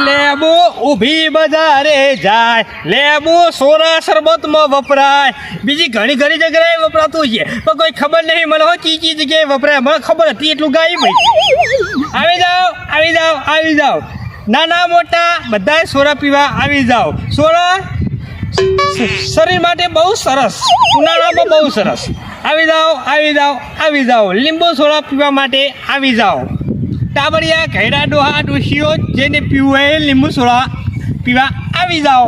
લેબુ ઊભી બજારે જાય, લેબુ સોરા શરબતમાં વપરાય, બીજી ઘણી ઘણી જગ્યાએ વપરાતું છે પણ કોઈ ખબર નહીં મને હો ચીચી જગ્યાએ વપરાય. મને ખબર હતી એટલું ગાય ભાઈ. આવી જાઓ આવી જાઓ આવી જાઓ, નાના મોટા બધાય સોરા પીવા આવી જાઓ. સોરા શરીર માટે બહુ સરસ, ઉનાળામાં બહુ સરસ. આવી જાઓ આવી જાઓ આવી જાઓ, લીંબુ સોડા પીવા માટે આવી જાઓ. ટાબરિયા ઘેડા ડોહા ડોશીઓ જેને પીવું હોય લીંબુ સોડા પીવા આવી જાઓ.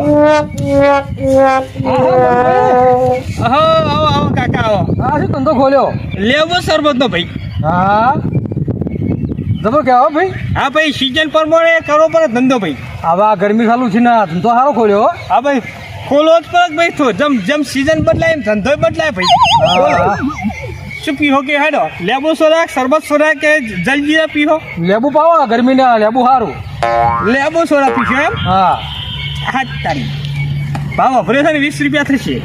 આવો આવો આવો કાકા આવો. હા શું ધંધો ખોલ્યો? લેબુ શરબતનો ભાઈ. હા જબર કેવો ભાઈ? હા ભાઈ, સિઝન પ્રમાણે કરો પર ધંધો ભાઈ. હવે આ ગરમી ચાલુ છે ને ધંધો સારો ખોલ્યો. હા ભાઈ, ખોલો જ પડે ભાઈ. તો જેમ સિઝન બદલાય એમ ધંધો બદલાય ભાઈ. શું પીહો કે હેડો? લેબુ સોડા, શરબત સોડા કે જલજીરા પીહો? લેબુ પાવો ગરમી ને લેબુ સારું. લેબુ સોડા પીશો એમ? હા હા તારી ભાવ વપરે છે ને 20 રૂપિયા થશે.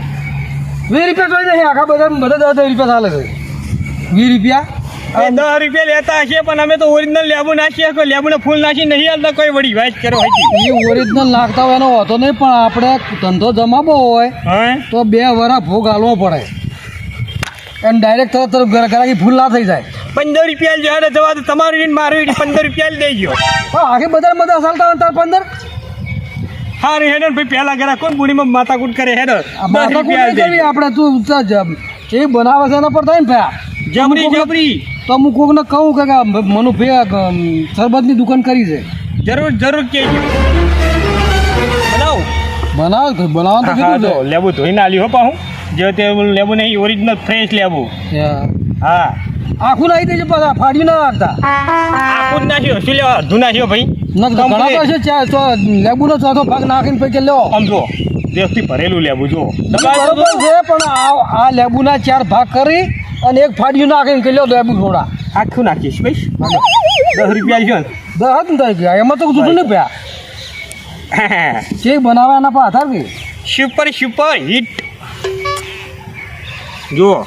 20 રૂપિયા જોઈ નહીં, આખા બધા 10 રૂપિયા ચાલે છે. 20 રૂપિયા 10 રૂપિયા લેતા હશે પણ અમે તો ઓરિજિનલ લેબુ નાખીએ. કોઈ લેબુને ફૂલ નાખી નહીં હાલતા કોઈ વળી વાત કરો. એ ઓરિજિનલ નાખતા હોય એનો હોતો નહીં, પણ આપણે ધંધો જમાવો હોય હા તો 2 વર્ષ ભોગ હાલવો પડે. અને ડાયરેક્ટ તરત ઘરાકી ફૂલ ના થઈ જાય. 15 રૂપિયા જો હેડે જવા તો તમારું ઈન મારું ઈન 15 રૂપિયા લઈ ગયો. હા આખી બધા ચાલતા હોય તાર 15. હા રે હેડો ભાઈ, પહેલા ઘરા કોણ બુડીમાં માથાકૂટ કરે હેડો. 10 રૂપિયા કરવી આપણે તું જે બનાવે છે એના પર થાય ને ભયા જબરી જબરી. તો હું કોકને કહું કે મનુ ભૈયા શરબતની દુકાન કરી છે. જરૂર જરૂર કહેજો. બનાવો બનાવો તો કીધું છે. લેબુ ધોઈને આલ્યું હો પાહું. જે તે લેબુ નહીં, ઓરિજિનલ ફ્રેશ લેબુ. હા આખું નાખી દેજો પાછા ફાડ્યું ના નાખતા. આખું જ નાખ્યો. શું લેવા અડધું નાખ્યો ભાઈ? ઘણા તો છે લેબુનો ચોથો ભાગ નાખીને પૈકી લેવો. આમ જો દેશથી ભરેલું લેબુ જો. બરોબર છે પણ આ લેબુના 4 ભાગ કરી અને એક ફાડ્યું નાખીને કે લ્યો લેબુ થોડા આખું નાખીશ ભાઈ. 10 રૂપિયા છે. 10 થઈ ગયા એમાં તો જૂઠું નહીં ભયા. જે બનાવે એના પર આધાર કે સુપર સુપર હિટ જુઓ.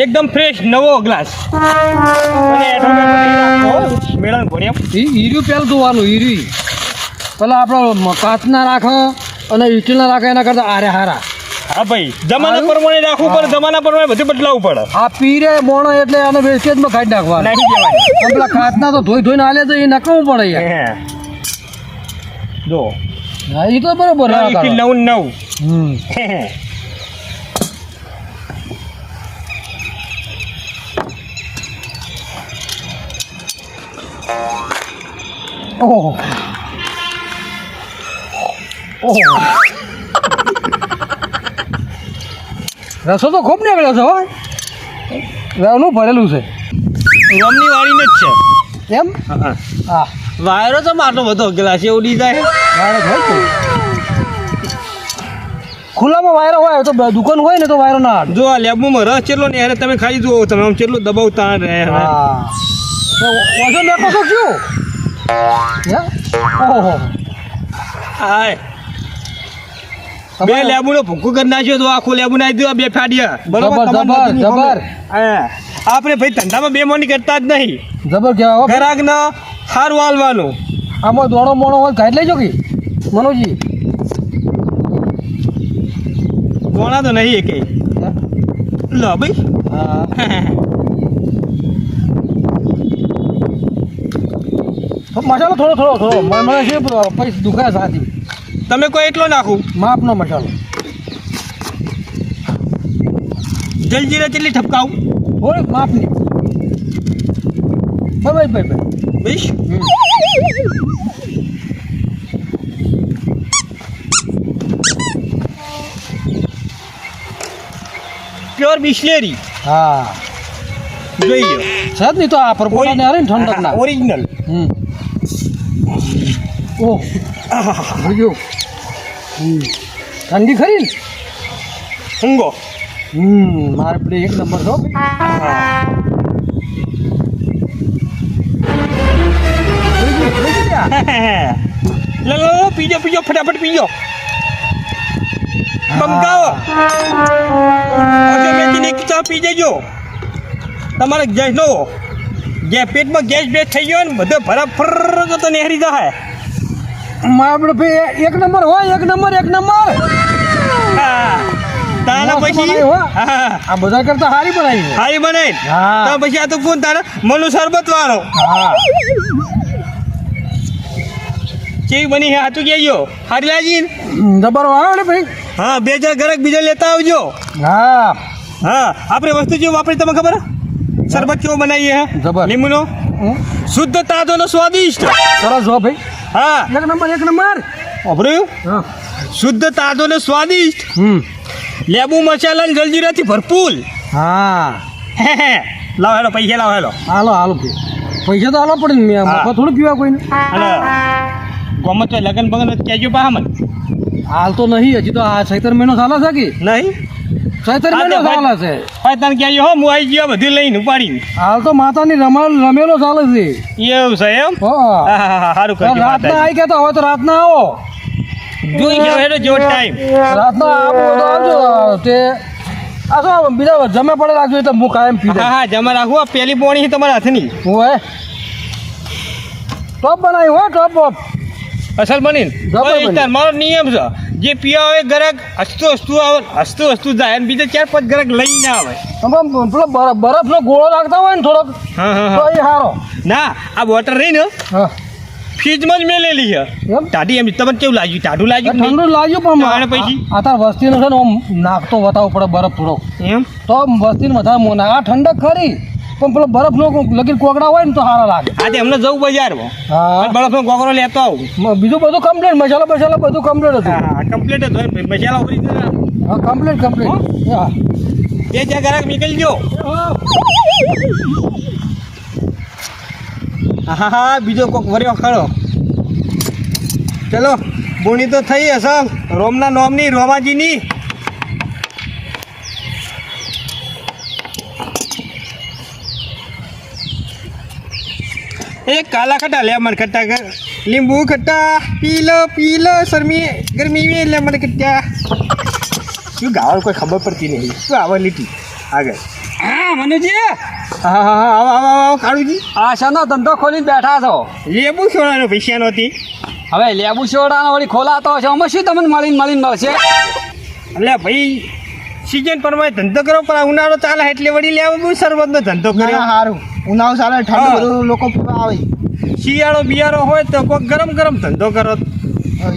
એકદમ ફ્રેશ નવો ગ્લાસ. મેળા ભર્યા હીર્યું પેલું ધોવાનું હીર્યું પેલા આપણો કાચના રાખો અને સ્ટીલના રાખો એના કરતા આરે હારા. હા ભાઈ, જમાના પ્રમાણે રાખવું પડે. જમાના પ્રમાણે બધું બદલાવવું પડે. આ પીરે મોણો એટલે આને વેસ્ટેજમાં કાઢી નાખવાનું. નહીં કહેવાય. પેલા કાચના તો ધોઈને હાલે તો એ નકવું પડે યાર. જો હા એ તો બરોબર. 9 ઓહો ઓહો રસો તો ખૂબ નીકળ્યો છે હો. રવનું ભરેલું છે. રોમની વાળીને જ છે એમ. હા વાયરો તો આટલો બધો ગ્લાસ એવું ડી જાય. વાયરો હોય તો ખુલ્લામાં વાયરો હોય તો દુકાન હોય ને તો વાયરો ના આવે. જો આ લેબુમાં રસ ચેટલો ને યાર તમે ખાઈ જુઓ. તમે આમ ચેટલો દબાવતા રહે. હા તો વજન લેકો છો ક્યું? ઓહો હાય બે લેબુનો ભૂકો કરી નાખ્યો તો આખો લેબુ નાખી દો. 2 ફાડ્યા બરોબર. જબર. આપણે ભાઈ ધંધામાં બે મોની કરતા જ નહીં. જબર કહેવાય. ગ્રાહક ના સારું હાલવાનું. આમાં દોડો મોણો હોય કાઢી લેજો કે મનોજી. ગોણા તો નહીં એકે લો ભાઈ. મસાલો થોડો મને છે પૈસા દુખાય સાથી. તમે કોઈ એટલો નાખું માપનો મસાલો. જલજીરા કેટલી ઠપકાવું? હોય માપની. ભાઈ બસ પ્યોર બિસ્લેરી. હા જોઈએ સાહેબ નહીં તો આ પરપોળા ને આવે ને ઠંડક ના ઓરિજિનલ. ઓહ જોજો ઠંડી ખરી ને ઊંઘો. મારે પેલી 1 નંબર છો. લો પીજો ફટાફટ પીજો. બમકાવો મેચીને એક ચા પી જજો તમારે ગેસનો પેટમાં ગેસ બેસ થઈ ગયો ને બધો ભરા ફર તો નેહરી જાય આપણે ભાઈ એક નંબર હોય એક નંબર હા તારા પછી હા આ બધા કરતા હારી બનાવી હારી બનાવી હા. તો પછી આ તો કોણ તારા મનુ શરબત વાળો હા કેવી બની હે હાથું ગયો હારી લાગી ને? જબર આવે ને ભાઈ હા 2 ગ્રાહક બીજો લેતા આવજો હા હા આપણે વસ્તુ જેવું વાપરી તમને ખબર હે? શરબત કેવો બનાવીએ હે જબર. લીંબુનો શુદ્ધ તાજોનો સ્વાદિષ્ટ સરસ હો ભાઈ હા એક નંબર વાપર્યું હા શુદ્ધ તાજોનો સ્વાદિષ્ટ લેબુ મસાલા ને જલજીરાથી ભરપૂર હા લાવ હેલો પૈસા લાવ હેલો હાલો ભાઈ પૈસા તો હાલો પડે ને હા. થોડું પીવા કોઈને અને ગમત તો લગન બગન કહેજો પા મને હાલ તો નહીં હજી તો આ 17 મહિનો ચાલે છે કે નહીં 17 મહિનો ચાલે છે ભાઈ તને કહેજો હો હું આવી ગયો બધું લઈને ઉપાડીને હાલ તો માતાની રમેલો ચાલે છે એવું છે એમ હા સારું કરજો રાતના આવી ગયા તો હવે તો રાતના આવો જોઈ ગયો હેડો જેવો ટાઈમ રાતના આવો તો આવજો તે આ શું બીજા જમે પડે રાખજો એટલે હું કાયમ પી દઉં હા જમા રાખું આ પેલી પોણી છે તમારા હાથની હોય ટોપ બનાવી હો ટોપ અસલ બની બની. મારો નિયમ છે જે પીવા આવે ગ્રાહક હસતું જાય અને બીજા 4-5 ગ્રાહક લઈને આવે પેલો બરફનો ગોળો લાગતા હોય ને થોડોક તો એ સારો ના આ બોટલ રહી ને હા ફ્રીજમાં જ મેલેલી છે એમ ટાઢી એમ તમને કેવું લાગ્યું ટાઢું લાગ્યું કે ઠંડુ લાગ્યું પણ તાણે પછી? આ તાર વસ્તીનો છે ને આમ નાખતો બતાવવો પડે બરફ થોડોક નહીં? એમ તો વસ્તીને વધારે મોના આ ઠંડક ખરી પણ પેલો બરફનો લગીર કોકડા હોય ને તો સારા લાગે આજે એમને જવું બજારમાં હા બરફનો ગોગરો લેતો આવું બીજું બધું કમ્પ્લીટ મસાલા બધું કમ્પ્લીટ હતું હા કમ્પ્લીટ જ હોય મસાલા ઓરિજિનલ હા કમ્પ્લીટ હા બે ચાર ગ્રાહક નીકળજો હા બીજો કોક વર્યો ખરો ચલો બોણી તો થઈ હશે રોમના નોમની રોમાજીની એ કાલા ખટ્ટા લેમન ખટ્ટા લીંબુ ખટ્ટા પીલો શરમી ગરમી में લેમન ખટ્ટા શું ગાવલ કોઈ ખબર પડતી નહીં શું આવે લીટી આગળ હા મનુજી હા આવો કાળુજી આ શાનો ધંધો ખોલીને બેઠા છો લેબુ છોડાનો પૈસા નહોતી હવે લેબુ શોડાનો વળી ખોલાતો હશે આમાં શું તમને મળીને મળશે એટલે ભાઈ સિઝન પ્રમાણે ધંધો કરો પણ આ ઉનાળો ચાલે એટલે વળી લેબુ શરબતનો ધંધો કર્યો સારું ઉનાળો ચાલે હા. ઠંડુ બધું લોકો આવે શિયાળો બિયાળો હોય તો કોઈ ગરમ ધંધો કરો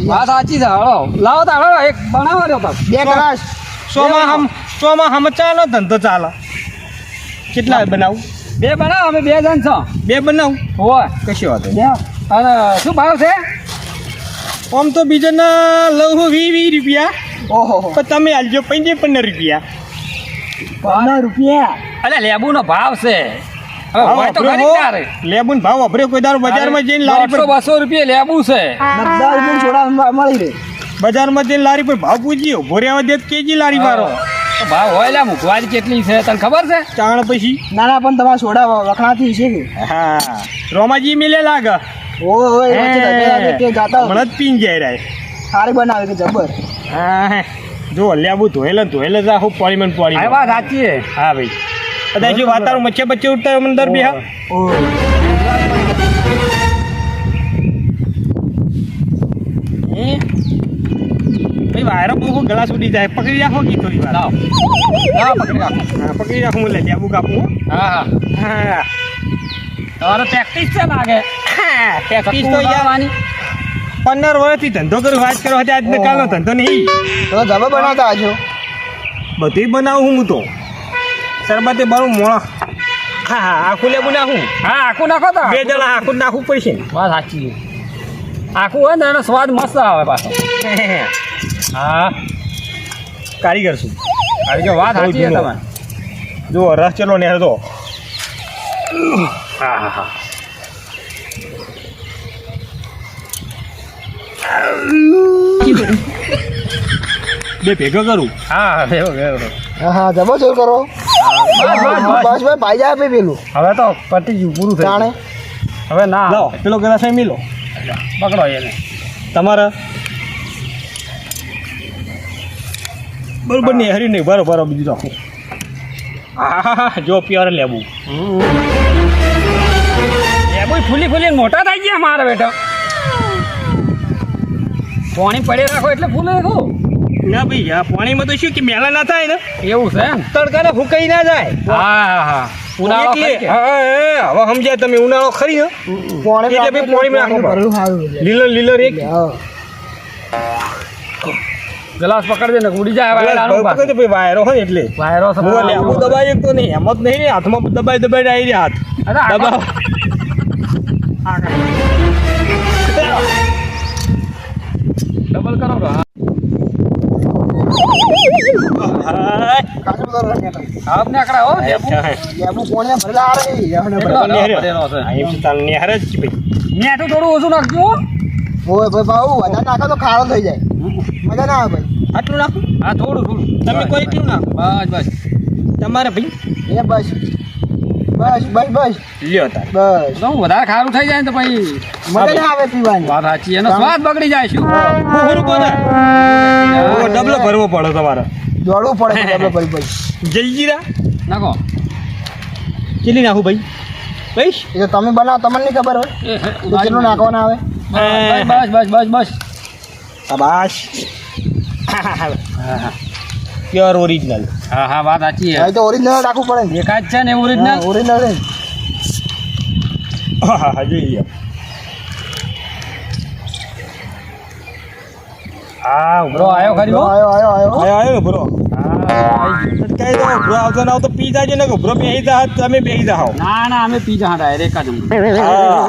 વાત સાચી છે હળો લાવો તો હળો એક બનાવો રહ્યો તો બે ગ્લાસ ચોમાં હમચાનો ધંધો ચાલે કેટલા બનાવું બે બનાવો અમે 2 જણ છો બે બનાવું હોય કશી વાત બે અને શું ભાવ છે આમ તો બીજાના લઉં હું 20 રૂપિયા ઓહો પણ તમે આલજો 15 રૂપિયા 15 રૂપિયા અલે લેબુનો ભાવ છે હવે હોય તો ખરી તારે લેબુન ભાવ અભર્યો કોઈ દારૂ બજારમાં જઈને લારી પર 200 રૂપિયા લેબુ છે 10 રૂપિયા છોડા મળી રહે બજારમાં જઈને લારી પર ભાવ પૂછ્યો ભોર્યા દે કેજી લારી મારો તો ભાવ હોય લે મુખવારી કેટલી છે તને ખબર છે ચાણ પછી નાના પણ તમારા છોડા વખણાતી છે કે હા રોમાજી મિલે લાગે ઓય તે ગાતા હમણાં જ પીન જાય રાય સારી બનાવે કે જબર હા જો લેબુ ધોયેલે જા હું પાણીમાં આ પાણી વાત સાચી છે હા ભાઈ કદાચ વાતાવરણ મચ્છે બચ્ચે ઉઠતા હોય અંદર બી હા ઓય ભાઈ વાયરો બહુ ગ્લાસ ઉડી જાય પકડી રાખો કી થોડી વાર લાવ લાવ પકડી રાખો હા પકડી રાખું હું લેબુ કાપું હા હા હા તમારે પ્રેક્ટિસ છે લાગે પ્રેક્ટિસ તો યાર 15 વર્ષથી ધંધો કર્યો વાત કરો આજે આજને કાલનો ધંધો નહીં તો જબર બનાવતા આજો બધું બનાવું હું તો શરબતે બરું મોણા હા હા આખું લેબુ નાખું હા આખું નાખો તો 2 જણા આખું નાખવું પડશે ને વાત સાચી છે આખું હોય ને એનો સ્વાદ મસ્ત આવે પાછો હા કારીગર છું આવી વાત સાચી છે તમારે જો રસ ચલો ને તો હા હા હા બે ભેગો કરું હા હા જબર જોર કરો બસ ભાઈ ભાઈ જાય આપે પેલું હવે તો પતી ગયું પૂરું થઈ જાણે ગયું. હવે ના લાવો પેલો ગ્લાસ અહીં મિલો પકડો એને તમારા બરોબર નહીં હરી નહીં બરોબર બીજું રાખો હા જો પ્યોર લેબુ ફૂલી ફૂલી મોટા થઈ ગયા મારા બેટા પાણી પડે રાખો એટલે ફૂલે રાખો ના ભાઈ આ પાણીમાં તો શું કે મેલા ના થાય ને એવું છે એમ તડકાને ફૂંકાઈ ના જાય હા ઉનાળો એટલે ખરી કે? હા હવે સમજ્યા તમે ઉનાળો ખરી ને પોણે એટલે ભાઈ પોણીમાં નાખવું પડે. ભરેલું સારું છે. લીલો લીલો એક હા. ગ્લાસ પકડજે ને ઉડી જાય વાયરાનું પાછું. પકડજો ભાઈ વાયરો હોય એટલે વાયરો છે. હું લેબુ દબાઈ એક તો નહીં એમ જ નહીં ને હાથમાં દબાઈ દબાઈને આવી રહ્યા અરે હાથ આગળ. દબાવ ડબલ કરો કે? હા. હાય. કાચું તો રહે નહીં. આપને આકડા હો લેબુ. લેબુ પોણે ભરેલા આવે છે. લેબુને કેટલો? ભરેલા. નેહર્યો. ભરેલો છે. આ એમ તાલ નેહરે જ કે ભાઈ મીઠું થોડું ઓછું નાખજો હો. ઓય ભાઈ બાબુ વધારે નાખો તો ખારો થઈ જાય મજા ના આવે ભાઈ આટલું નાખું હા થોડું તમે કોઈ એટલું નાખો બસ તમારે ભાઈ એ બસ બસ બસ બસ લ્યો તાર બસ તો વધારે ખારું થઈ જાય ને તો પછી મજા ના આવે પીવાની વાત સાચી એનો સ્વાદ બગડી જાય શું હું કોને ડબલો ભરવો પડે તમારે દોડવું પડે છે ડબલો પડી પડી જલજીરા નાખો કેટલી નાખું ભાઈ ભાઈ એ તો તમે બનાવો તમને નહીં ખબર હોય તો કેટલું નાખવાના આવે બસ બસ બસ બસ શાબાશ પ્યોર ઓરિજિનલ હા હા વાત સાચી હવે તો ઓરિજિનલ રાખવું પડે ને એકાદ છે ને ઓરિજિનલ ઓરિજિનલ રે હા જોઈએ હા બ્રો આવ્યો ખરી હો? આયો આયો આયો આવ્યો ને બ્રો હા, કઈ દો બ્રો આવતો ના આવતો પી જાજો ને બ્રો બેહી જા તમે બેહી જાઓ ના ના અમે પીઝા હા ડાયરેક્ટ જ હા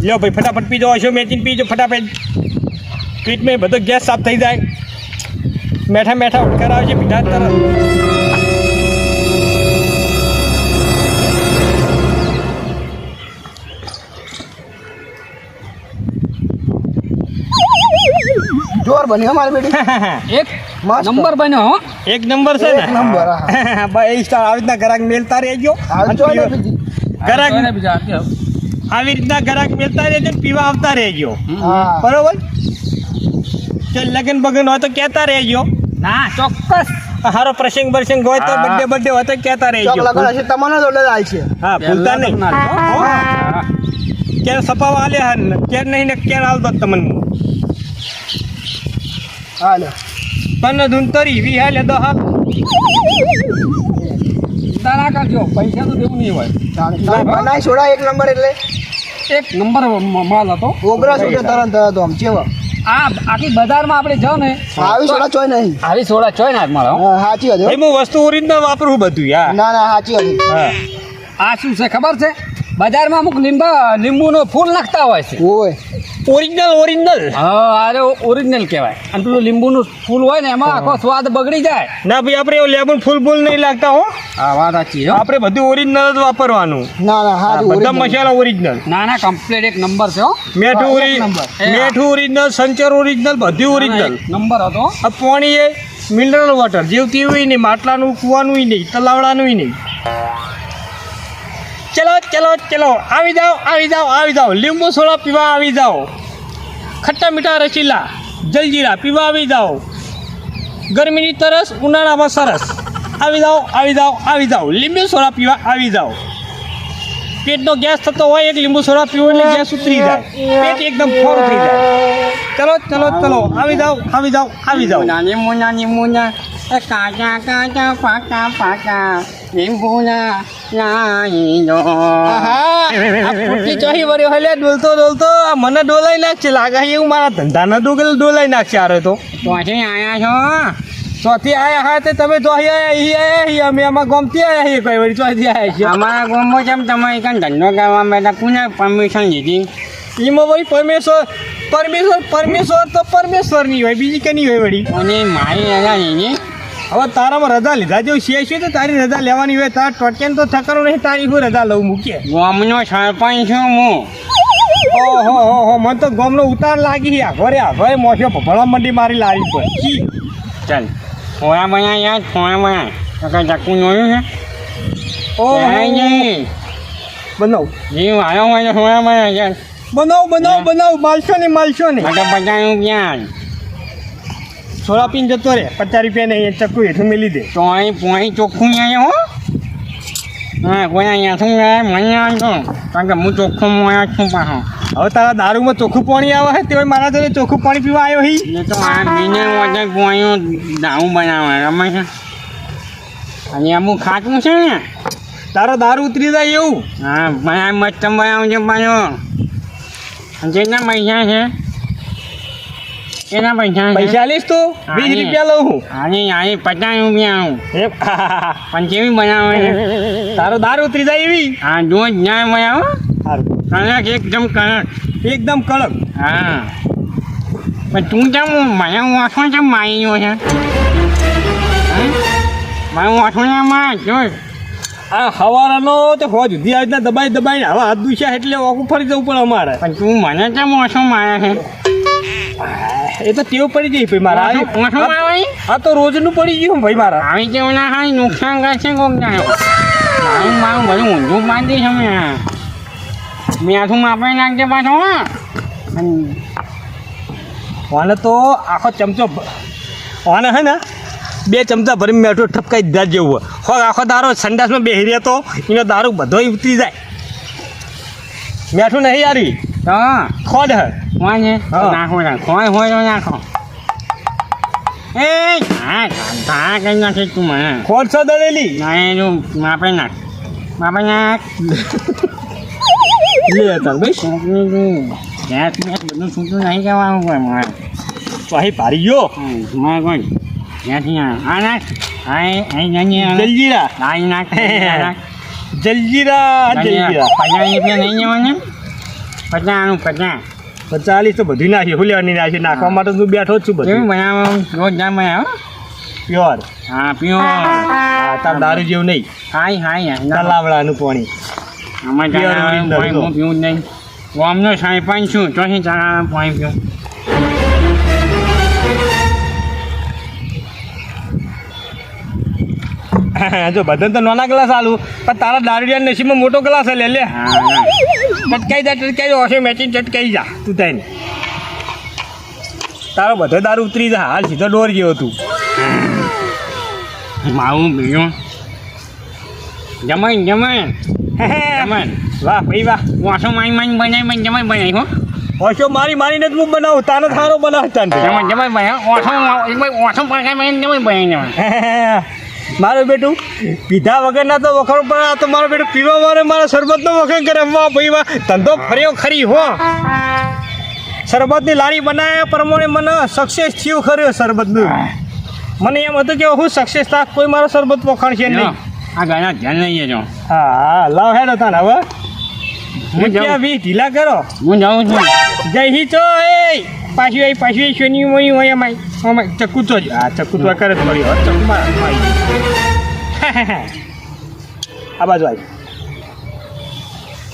લ્યો ભાઈ ફટાફટ પી જાઓ છો મેચીને પીજો ફટાફટ પીઠમાં બધો ગેસ સાફ થઈ જાય મેઠા મેઠા ઉટકાર આવે છે પીઠા તરત જોર બન્યો મારી બેટી એક મસ્ત. નંબર બન્યો હો એક નંબર છે એક નંબર, હા. ને ભાઈ સ્ટાર આવી રીતના ગ્રાહક મેલતા રહેજો હાલ જો ને બીજી. ગ્રાહક જોઈને બીજા આપજો. આવી રીતના ગ્રાહક મેલતા રહેજો ને પીવા આવતા રહેજો હા બરોબર ચાલ લગન બગન હોય તો કહેતા રહેજો ના ચોક્કસ હારો પ્રસંગ બરસંગ હોય તો હા. બર્થડે બર્થડે હોય તો કહેતા ચોક રહેજો લગન હશે તમને જ ઓર્ડર આવે છે હા ભૂલતા નહીં હા. ક્યારે સપાવા આલે હન ક્યારે નહીં ને ક્યારે આવતો તમને હાલો પન્ન ધૂંતરી વી હાલે તો હાલ ચિંતા ના કરજો પૈસા તો દેવું નહીં હોય બનાવી છોડા એક નંબર એટલે એક નંબર માલ હતો ઓગરા છોડે તરત તો આમ ચેવા આ આખી બજારમાં આપણે જાઓ ને આવી છોડા ચોય નહીં આવી સોડા ચોય ના મળે હો. હા, સાચી હતી હો. ભાઈ હું વસ્તુ ઓરિજિનલ વાપરું બધું યાર ના ના સાચી હતી હા આ શું છે ખબર છે બજારમાં અમુક લીંબુનો ફૂલ નાખતા હોય છે ઓય ઓરિજિનલ હા અરે ઓરિજિનલ કહેવાય અને પેલું લીંબુનું ફૂલ હોય ને એમાં આખો સ્વાદ બગડી જાય ના ભાઈ આપણે એવું લેબુ ફૂલ ફૂલ નહીં લાગતા હો હા વાત સાચી હો. આપણે બધું ઓરિજિનલ જ વાપરવાનું ના ના હા, હા બધા મસાલા ઓરિજિનલ ના ના કમ્પ્લીટ એક નંબર છે હો મેઠું હા, એક નંબર. મેઠું ઓરિજિનલ સંચર ઓરિજિનલ બધું ઓરિજિનલ એક નંબર હતો આ પાણી એ મિનરલ વોટર જેવું તેવું નહીં માટલાનું કૂવાનું નહીં તલાવડાનું નહીં ચલો ચલો ચલો આવી જાઓ આવી જાઓ આવી જાઓ લીંબુ સોડા પીવા આવી જાઓ ખટ્ટા મીઠા રસીલા જલજીરા પીવા આવી જાઓ ગરમીની તરસ ઉનાળામાં સરસ આવી જાઓ આવી જાઓ આવી જાઓ લીંબુ સોડા પીવા આવી જાઓ પેટનો ગેસ થતો હોય એક લીંબુ સોડા પીવો એટલે ગેસ ઉતરી જાય પેટ એકદમ ફોર થઈ જાય ચલો ચલો ચલો આવી જાઓ આવી જાઓ આવી જાઓ નાની મુના કાચા કાચા પાકા પાકા લીંબુના લાઈ દો ચોહી વર્યો હલે ડોલતો ડોલતો આ મને ડોલાઈ નાખશે લાગે છે એવું મારા ધંધાના ડોલાઈ નાખશે આરે તો ત્યાંથી આયા છો ચોથી આયા હા તે તમે ચોહી આયા ઈ આયા ઈ અમે આમાં ગમતી આયા છીએ કઈ વળી ચોથી આયા છીએ અમારા ગામમાં જેમ તમે કાંઈ ધંધો કરવા બેઠા કોને પરમિશન લીધી એમાં વળી પરમેશ્વર પરમેશ્વર પરમેશ્વર તો પરમેશ્વર ની હોય બીજી કઈ નહીં હોય વળી અને મારી રજા લીધી હવે તારામાં રજા લીધા જેવું છે તો તારી રજા લેવાની હોય તાર ટોટકેન તો થકાનું નહીં તારી હું રજા લઉં મૂકીએ ગામનો સરપંચ છું હું ઓહો હો હો મને તો ગમનો ઉતાર લાગી આ ઘરે મોશો ભળવા મંડી મારી લાવી પર કી ચાલ થોડા બના યાર થોડા બના તો કઈ ચક્કુ જોયું છે ઓહો નહીં બનાવ જીવ આવ્યો હોય તો થોડા બના યાર બનાવ માલશો નહીં આ તો 50 રૂપિયા સોડા પીને જતો રે 50 રૂપિયા નહીં ચક્કુ હેઠું મેલી દે તો અહીં પોણી ચોખ્ખું અહીંયા હો હા કોઈ અહીંયા શું મને આવતો કારણ કે હું ચોખ્ખું મોયા છું પાછો હવે તારા દારૂમાં ચોખ્ખું પાણી આવે છે તે મારા જોડે ચોખ્ખું પાણી પીવા આવ્યો હી એટલે તો આ બીને વગર પોણીનું દાવું બનાવે રમે છે અને અમુક ખાતું છે ને તારો દારૂ ઉતરી જાય એવું હા ભાઈ મસ્ત બનાવજો પાછો કેટલા પૈસા છે કેટલા પૈસા છે પૈસા લઈશ તું 20 રૂપિયા લઉં હું આની આની 50 રૂપિયા આવું હે, પણ કેવી બનાવે છે તારો દારૂ ઉતરી જાય એવી હા દૂધ ના બનાવો સારું કડક એકદમ કડક એકદમ કડક હા પણ તું કેમ મને ઓછો કેમ માર્યો છે મારું ઓછો ના માર જો આ હવારાનો તો હો જુદી આ રીતના દબાઈને હવે હાથ દુખ્યા એટલે ઓકું ફરી જવું પડે અમારે પણ તું મને કેમ ઓછો મારે છે એ તો ટેવ પડી ગઈ ભાઈ મારા ઓછો મારે આ તો રોજનું પડી ગયું ભાઈ મારા આવી કેવું ના ખાય નુકસાન કરશે કોક ના મારું મારું બધું ઊંધું બાંધી છે મેં મેઠું માપે નાખજે પાછો આને તો આખો ચમચો આને હે ને 2 ચમચા ભરી મેઠું ઠપકાઈ દીધા જેવું હો આખો દારો સંડાસમાં બેસી રહ્યો તો એનો દારૂ બધો ઉતરી જાય મેઠું નહીં યારી તો ખોડ હે કોને હા. નાખો કોઈ હોય તો નાખો એ હા હા કઈ નાખે તું મને ખોડ છો દળેલી ના એ જો માપે નાખ લે તાર ભાઈ છોકરી તું ગેસ બેસ બધું છૂટું નહીં કહેવાનું કોઈ મારે તો અહીં ભારી ગયો મારે કોઈ ગેસથી આ નાખ અહીં જલજીરા નાખ નાખ જલજીરા જલજીરા 50 રૂપિયા નહીં જવાના 50 40 તો બધું નાખ્યું હુલિયાની નાખ્યું નાખવા માટે તું બેઠો જ છું કેવું બધું બનાવો રોજ જા બનાવો પ્યોર હા પીઓ હા તાર દારૂ જેવું નહીં હાય તલાવડાનું પાણી આમાં Pure ચાલા original પાણી હું પીવું જ નહીં હું આમનો સાહેબ છું ચોથી ચાલા પાણી પીવું જો બધાને તો નાના ગ્લાસ આલું પણ તારા દારૂડિયા નસીબમાં મોટો ગ્લાસ લે લે હા ચટકાઈ જા ઓછે મેચી ચટકાઈ જા તું તાઈને તારો બધો દારૂ ઉતરી જા હાલ સીધો ડોર ગયો તું મારું પીવું જમાઈ જમાઈ વાહ ભાઈ વાહ વાસો મારી બનાવી જમાઈ બનાવી હો ઓછો મારીને જ હું બનાવું તારો થારો બનાવતા જમાઈ બનાવી ઓછો પકાઈ જમાઈ બનાવી મારું બેટું પીધા વગરના તો વખણ પણ આ તો મારો બેટું પીવા મારે મારા શરબતનો વખણ કરે વાહ ભાઈ વાહ ધંધો ફર્યો ખરી હો શરબતની લારી બનાવ્યા પ્રમાણે મને સક્સેસ થયું ખરું શરબતનું મને એમ હતું કે હું સક્સેસ થાક કોઈ મારો શરબત વખાણશે નહીં આ ગાના ધ્યાન નહીં જો હા લાવ હેડો તાન હવે હું જાઉં. રૂપિયા 20 ઢીલા કરો હું જાઉં છું જય હિ તો એ પાછી આવી શોની હોય અમાય ચક્કુ તો જ આ ચક્કુ તો કરે જ પડી હવે ચક્કુ મારા હાથમાં આવી ગયું. આ બાજુ આવી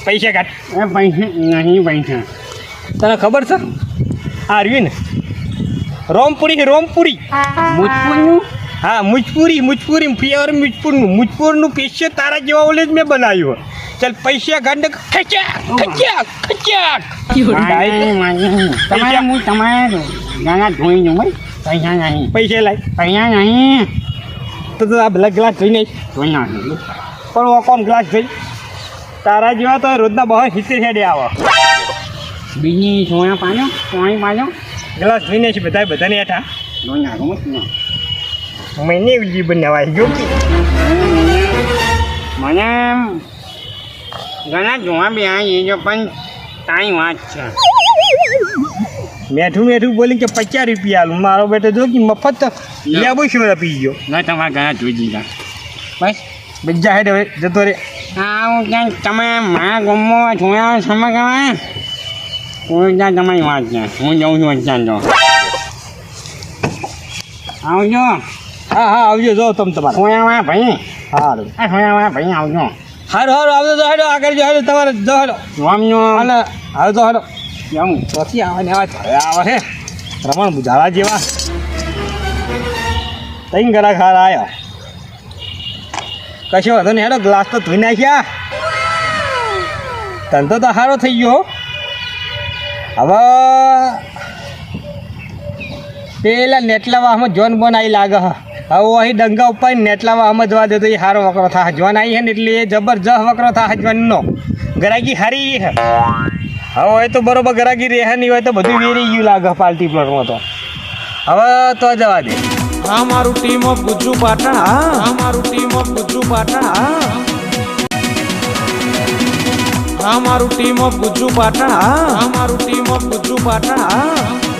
પૈસા કાઢ એ પૈસા નહીં પૈસા તને ખબર છે આ રહ્યું ને રોમપુરી મુજપુરનું હા મુજપુરી પ્યોર મુજપુરનું પેશિયો તારા જેવા ઓલે જ મેં બનાવ્યું ચાલ પૈસા કાઢ ને ખચ્યાક તમારે હું તમારે ગાના ધોઈ દઉં ભાઈ પૈસા નહીં પૈસા લાય પૈસા નહીં તો આ ભલા ગ્લાસ જોઈને ધોઈ નાખું પણ કોમ ગ્લાસ જોઈ તારા જેવા તો રોજના 70 હેડે આવે બીજી સોયા પાણી પાજો ગ્લાસ જોઈને છે બધાને હેઠા ધોઈ નાખું મને ઉલ્લી બનાવાય ગયો મને ઘણા જોવા બી આવી જો પણ તારી વાત છે મેઠું બોલી કે 50 રૂપિયા આલું મારો બેટો જો કે મફત લેબુ શું પી ગયો ના તમારા ઘણા જોઈ દીધા બસ બીજા હેડ હવે જતો રે આવું ક્યાંક તમે મારા ગામમાં જોયા સમય કહેવાય કોઈ ત્યાં તમારી વાત છે હું જઉં છું અત્યારે તો આવજો હા આવજો જો તમે તમારે સોયાવાળા ભાઈ સારું આ સોયાવાળા ભાઈ આવજો સારું આવજો જો હેડો આગળ જો હેડો તમારે જો હેડો ગામનો અને હવે જો હેડો જાઉં પછી આવે ને આવે હે રમણ બુધાવા જેવા તઈ ગળા ખાર આવ્યા કશો વાંધો નહીં હેડો ગ્લાસ તો ધોઈ નાખ્યા ધંધો તો સારો થઈ ગયો હવે પેલા નેટલા વાહમાં જોન બોન આવી લાગે હ હવે અહીં ડંગા ઉપર નેટલા વાહમાં જવા દે તો એ સારો વકરો થાય જોન આવી હે ને એટલે એ જબરજસ્ત વકરો થાય જોનનો ગરાગી હારી હે હવે હોય તો બરોબર ગરાગી રહે નહીં હોય તો બધું વેરી ગયું લાગે પાર્ટી પ્લોટમાં તો હવે તો જવા દે આ મારું ટીમ ઓફ ગુજ્જુ પાટણ આ મારું ટીમ ઓફ ગુજ્જુ પાટણ આ મારું ટીમ ઓફ ગુજ્જુ પાટણ આ મારું ટીમ ઓફ ગુજ્જુ પાટણ